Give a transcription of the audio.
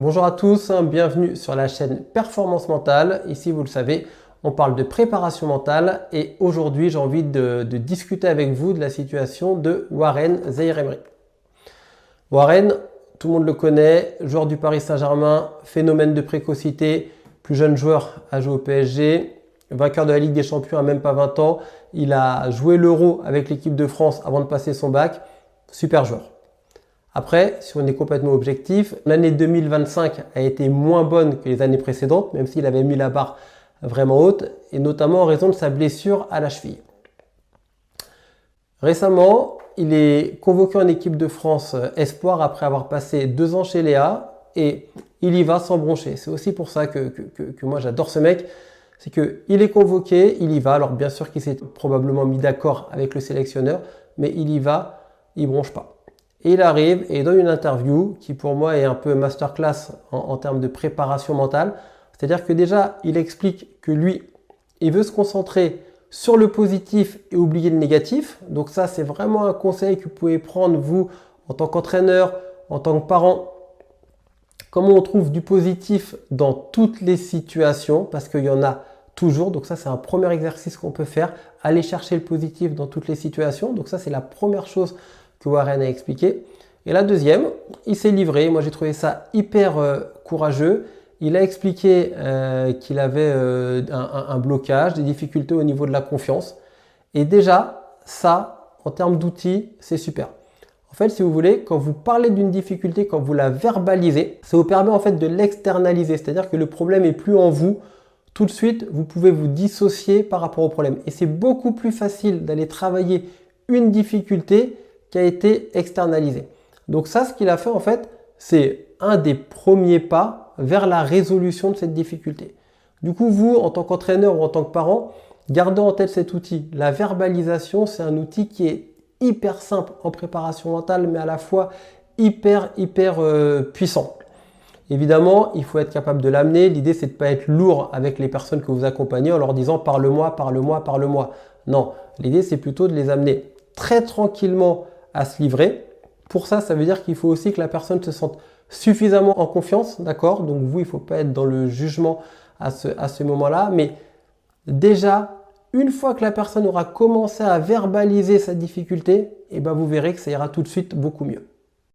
Bonjour à tous, bienvenue sur la chaîne Performance Mentale. Ici, vous le savez, on parle de préparation mentale et aujourd'hui, j'ai envie de discuter avec vous de la situation de Warren Zaïre-Emery. Warren, tout le monde le connaît, joueur du Paris Saint-Germain, phénomène de précocité, plus jeune joueur à jouer au PSG, vainqueur de la Ligue des Champions à même pas 20 ans. Il a joué l'Euro avec l'équipe de France avant de passer son bac. Super joueur. Après, si on est complètement objectif, l'année 2025 a été moins bonne que les années précédentes, même s'il avait mis la barre vraiment haute, et notamment en raison de sa blessure à la cheville. Récemment, il est convoqué en équipe de France Espoir après avoir passé 2 ans chez Léa, et il y va sans broncher. C'est aussi pour ça que moi j'adore ce mec, c'est qu'il est convoqué, il y va. Alors bien sûr qu'il s'est probablement mis d'accord avec le sélectionneur, mais il y va, il bronche pas. Et il arrive et il donne une interview qui pour moi est un peu masterclass en termes de préparation mentale. C'est-à-dire que déjà, il explique que lui, il veut se concentrer sur le positif et oublier le négatif. Donc ça, c'est vraiment un conseil que vous pouvez prendre, vous, en tant qu'entraîneur, en tant que parent. Comment on trouve du positif dans toutes les situations, parce qu'il y en a toujours. Donc ça, c'est un premier exercice qu'on peut faire. Aller chercher le positif dans toutes les situations. Donc ça, c'est la première chose que Warren a expliqué. Et la deuxième, il s'est livré. Moi, j'ai trouvé ça hyper courageux. Il a expliqué qu'il avait un blocage, des difficultés au niveau de la confiance. Et déjà, ça, en termes d'outils, c'est super. En fait, si vous voulez, quand vous parlez d'une difficulté, quand vous la verbalisez, ça vous permet en fait de l'externaliser. C'est-à-dire que le problème n'est plus en vous. Tout de suite, vous pouvez vous dissocier par rapport au problème. Et c'est beaucoup plus facile d'aller travailler une difficulté qui a été externalisé. Donc ça, ce qu'il a fait en fait, c'est un des premiers pas vers la résolution de cette difficulté. Du coup, vous, en tant qu'entraîneur ou en tant que parent, gardez en tête cet outil. La verbalisation, c'est un outil qui est hyper simple en préparation mentale, mais à la fois hyper puissant. Évidemment, il faut être capable de l'amener. L'idée, c'est de ne pas être lourd avec les personnes que vous accompagnez en leur disant « parle-moi, parle-moi, parle-moi ». Non, l'idée, c'est plutôt de les amener très tranquillement à se livrer. Pour ça, ça veut dire qu'il faut aussi que la personne se sente suffisamment en confiance, d'accord? Donc vous, il ne faut pas être dans le jugement à ce moment-là, mais déjà, une fois que la personne aura commencé à verbaliser sa difficulté, eh ben vous verrez que ça ira tout de suite beaucoup mieux.